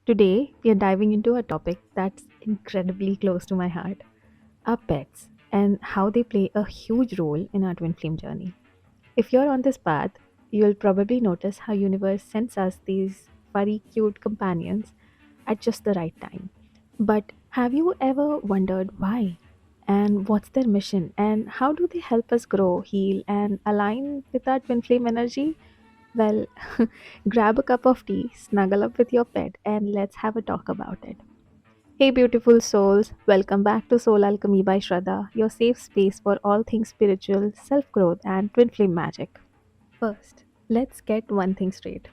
Today, we are diving into a topic that's incredibly close to my heart, our pets and how they play a huge role in our twin flame journey. If you're on this path, you'll probably notice how universe sends us these furry cute companions at just the right time. But have you ever wondered why? And what's their mission? And how do they help us grow, heal, and align with our twin flame energy? Well, grab a cup of tea, snuggle up with your pet, and let's have a talk about it. Hey, beautiful souls, welcome back to Soul Alchemy by Shraddha, your safe space for all things spiritual, self growth, and twin flame magic. First, let's get one thing straight.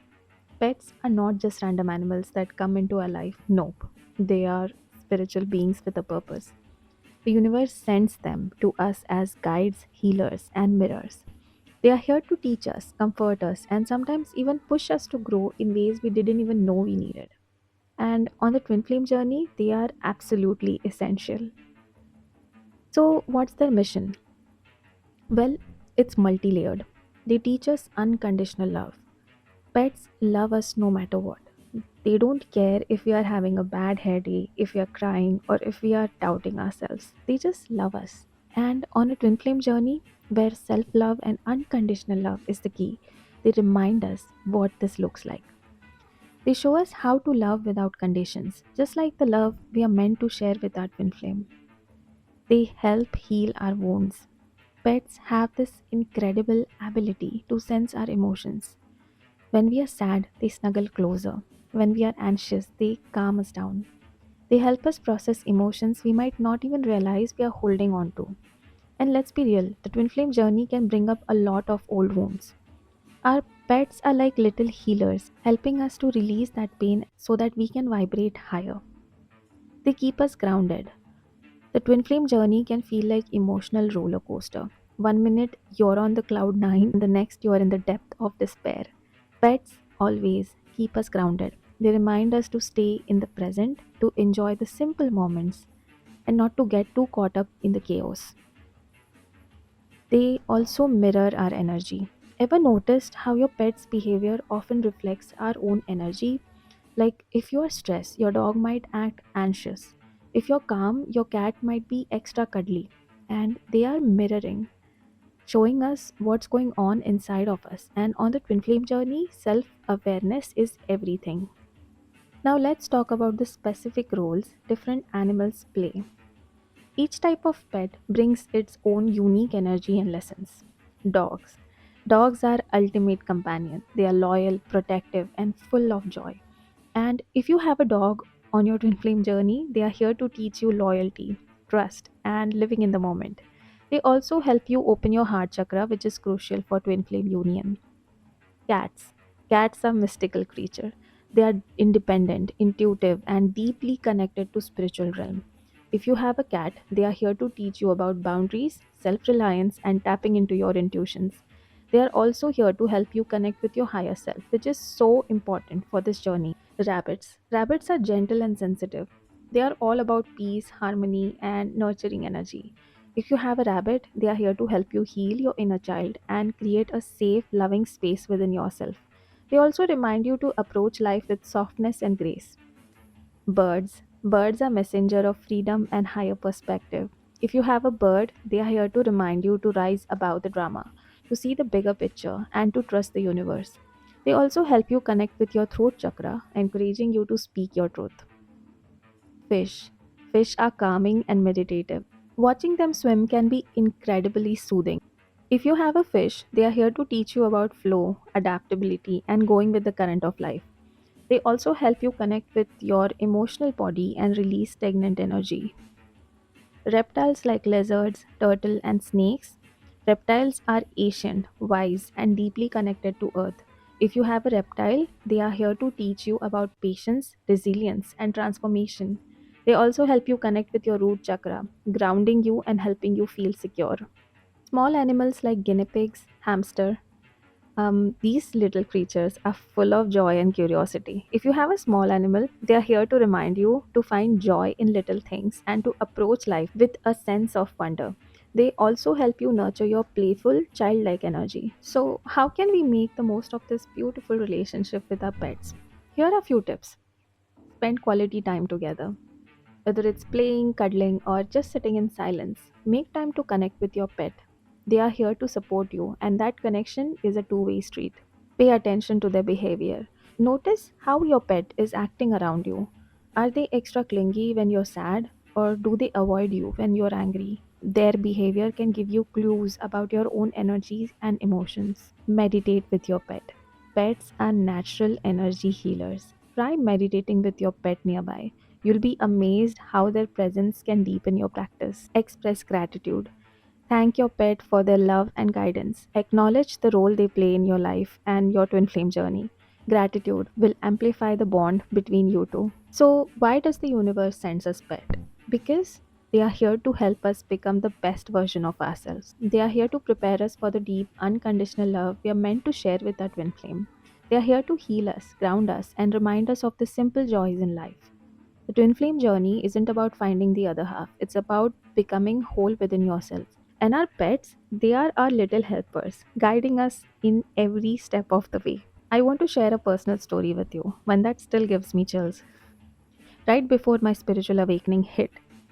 Pets are not just random animals that come into our life. Nope. They are spiritual beings with a purpose. The universe sends them to us as guides, healers, and mirrors. They are here to teach us, comfort us, and sometimes even push us to grow in ways we didn't even know we needed. And on the twin flame journey, they are absolutely essential. So, what's their mission? Well, it's multi layered. They teach us unconditional love. Pets love us no matter what. They don't care if we are having a bad hair day, if we are crying, or if we are doubting ourselves. They just love us. And on a twin flame journey, where self love and unconditional love is the key, they remind us what this looks like. They show us how to love without conditions, just like the love we are meant to share with our twin flame. They help heal our wounds. Pets have this incredible ability to sense our emotions. When we are sad, they snuggle closer. When we are anxious, they calm us down. They help us process emotions we might not even realize we are holding on to. And let's be real, the twin flame journey can bring up a lot of old wounds. Our pets are like little healers, helping us to release that pain so that we can vibrate higher. They keep us grounded. The twin flame journey can feel like emotional roller coaster. One minute you're on the cloud nine, and the next you're in the depth of despair. Pets always keep us grounded. They remind us to stay in the present, to enjoy the simple moments, and not to get too caught up in the chaos. They also mirror our energy. Ever noticed how your pet's behavior often reflects our own energy? Like if you are stressed, your dog might act anxious. If you're calm, your cat might be extra cuddly. And they are mirroring, showing us what's going on inside of us. And on the twin flame journey, self awareness is everything. Now, let's talk about the specific roles different animals play. Each type of pet brings its own unique energy and lessons. Dogs. Dogs are ultimate companion. They are loyal, protective, and full of joy. And if you have a dog on your twin flame journey, they are here to teach you loyalty, trust, and living in the moment. They also help you open your heart chakra, which is crucial for twin flame union. Cats. Cats are mystical creature. They are independent, intuitive, and deeply connected to spiritual realm. If you have a cat, they are here to teach you about boundaries, self-reliance, and tapping into your intuitions. They are also here to help you connect with your higher self, which is so important for this journey. Rabbits. Rabbits are gentle and sensitive. They are all about peace, harmony, and nurturing energy. If you have a rabbit, they are here to help you heal your inner child and create a safe, loving space within yourself. They also remind you to approach life with softness and grace. Birds. Birds are messenger of freedom and higher perspective. If you have a bird, they are here to remind you to rise above the drama, to see the bigger picture, and to trust the universe. They also help you connect with your throat chakra, encouraging you to speak your truth. Fish. Fish are calming and meditative. Watching them swim can be incredibly soothing. If you have a fish, they are here to teach you about flow, adaptability, and going with the current of life. They also help you connect with your emotional body and release stagnant energy. Reptiles like lizards, turtle, and snakes. Reptiles are ancient, wise, and deeply connected to earth. If you have a reptile, they are here to teach you about patience, resilience, and transformation. They also help you connect with your root chakra, grounding you and helping you feel secure. Small animals like guinea pigs, hamster, these little creatures are full of joy and curiosity. If you have a small animal, they are here to remind you to find joy in little things and to approach life with a sense of wonder. They also help you nurture your playful, childlike energy. So, how can we make the most of this beautiful relationship with our pets? Here are a few tips. Spend quality time together. Whether it's playing, cuddling, or just sitting in silence, make time to connect with your pet. They are here to support you, and that connection is a two-way street. Pay attention to their behavior. Notice how your pet is acting around you. Are they extra clingy when you're sad, or do they avoid you when you're angry? Their behavior can give you clues about your own energies and emotions. Meditate with your pet. Pets are natural energy healers. Try meditating with your pet nearby. You'll be amazed how their presence can deepen your practice. Express gratitude. Thank your pet for their love and guidance. Acknowledge the role they play in your life and your twin flame journey. Gratitude will amplify the bond between you two. So, why does the universe send us pet? Because they are here to help us become the best version of ourselves. They are here to prepare us for the deep, unconditional love we are meant to share with our twin flame. They are here to heal us, ground us, and remind us of the simple joys in life. The twin flame journey isn't about finding the other half, it's about becoming whole within yourself. And our pets, they are our little helpers, guiding us in every step of the way. I want to share a personal story with you, one that still gives me chills. Right before my spiritual awakening hit,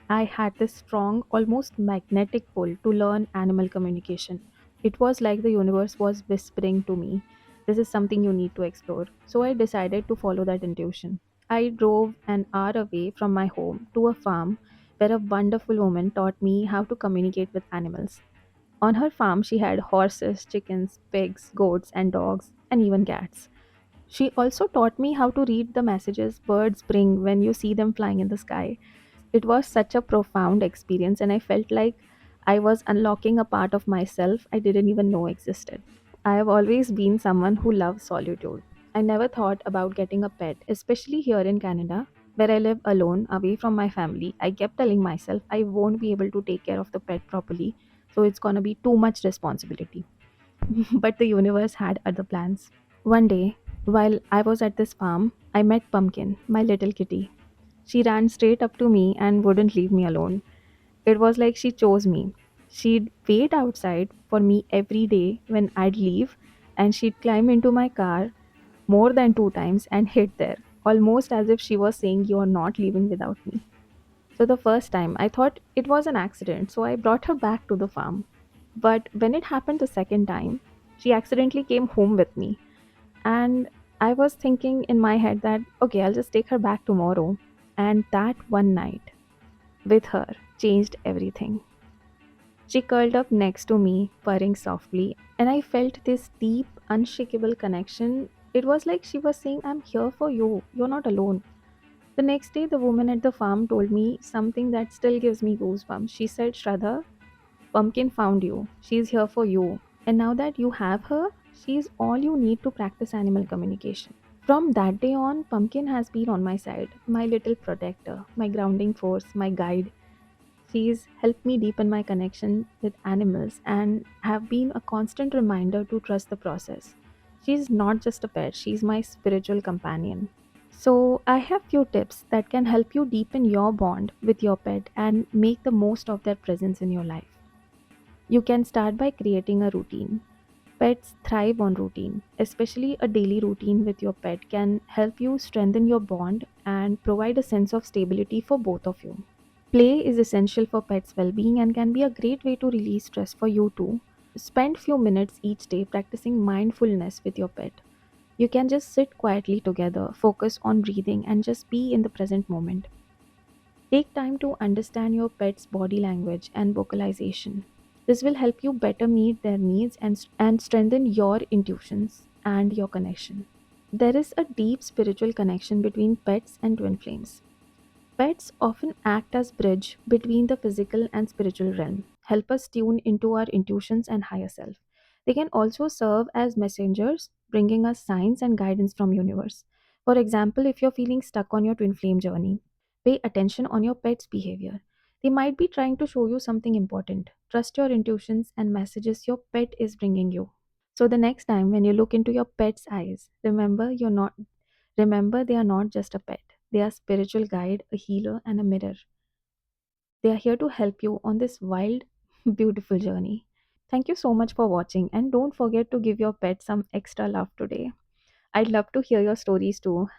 I had this strong, almost magnetic pull to learn animal communication. It was like the universe was whispering to me, this is something you need to explore. So I decided to follow that intuition. I drove an hour away from my home to a farm where a wonderful woman taught me how to communicate with animals. On her farm, she had horses, chickens, pigs, goats, and dogs, and even cats. She also taught me how to read the messages birds bring when you see them flying in the sky. It was such a profound experience, and I felt like I was unlocking a part of myself I didn't even know existed. I have always been someone who loves solitude. I never thought about getting a pet, especially here in Canada, where I live alone, away from my family. I kept telling myself I won't be able to take care of the pet properly, so it's gonna be too much responsibility. But the universe had other plans. One day, while I was at this farm, I met Pumpkin, my little kitty. She ran straight up to me and wouldn't leave me alone. It was like she chose me. She'd wait outside for me every day when I'd leave, and she'd climb into my car more than 2 times and hid there, almost as if she was saying, "You are not leaving without me." So the first time, I thought it was an accident, so I brought her back to the farm. But when it happened the second time, she accidentally came home with me, and I was thinking in my head that, okay, I'll just take her back tomorrow. And that one night with her changed everything. She curled up next to me, purring softly, and I felt this deep, unshakable connection. It was like she was saying, I'm here for you. You're not alone. The next day, the woman at the farm told me something that still gives me goosebumps. She said, Shraddha, Pumpkin found you. She's here for you. And now that you have her, she's all you need to practice animal communication. From that day on, Pumpkin has been on my side, my little protector, my grounding force, my guide. She's helped me deepen my connection with animals and have been a constant reminder to trust the process. She's not just a pet, she's my spiritual companion. So, I have few tips that can help you deepen your bond with your pet and make the most of their presence in your life. You can start by creating a routine. Pets thrive on routine, especially a daily routine with your pet can help you strengthen your bond and provide a sense of stability for both of you. Play is essential for pets' well-being and can be a great way to release stress for you too. Spend few minutes each day practicing mindfulness with your pet. You can just sit quietly together, focus on breathing and just be in the present moment. Take time to understand your pet's body language and vocalization. This will help you better meet their needs and strengthen your intuitions and your connection. There is a deep spiritual connection between pets and twin flames. Pets often act as bridge between the physical and spiritual realm, help us tune into our intuitions and higher self. They can also serve as messengers, bringing us signs and guidance from universe. For example, if you're feeling stuck on your twin flame journey, pay attention on your pet's behavior. They might be trying to show you something important. Trust your intuitions and messages your pet is bringing you. So the next time when you look into your pet's eyes, remember they are not just a pet. They are spiritual guide, a healer and a mirror. They are here to help you on this wild, beautiful journey. Thank you so much for watching and don't forget to give your pet some extra love today. I'd love to hear your stories too.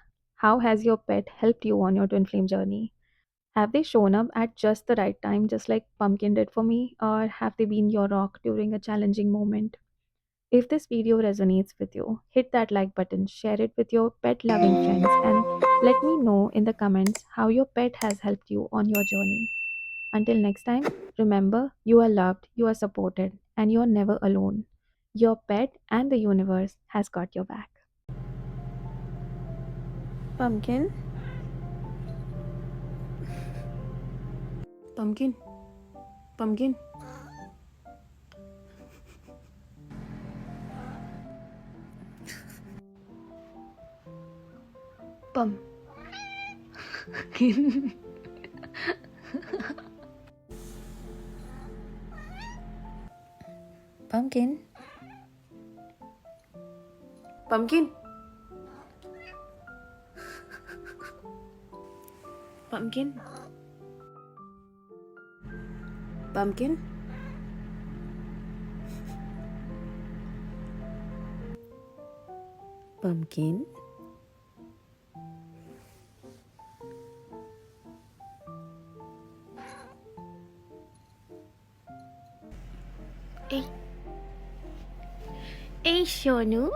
How has your pet helped you on your twin flame journey? Have they shown up at just the right time, just like Pumpkin did for me, or have they been your rock during a challenging moment? If this video resonates with you, hit that like button, share it with your pet loving friends, and let me know in the comments how your pet has helped you on your journey. Until next time, remember you are loved, you are supported, and you are never alone. Your pet and the universe has got your back. Pumpkin? Pumpkin? Pumpkin? Pumpkin? Pumpkin? Pumpkin? Pumpkin? Pumpkin? Pumpkin? Hey, hey, Shonu.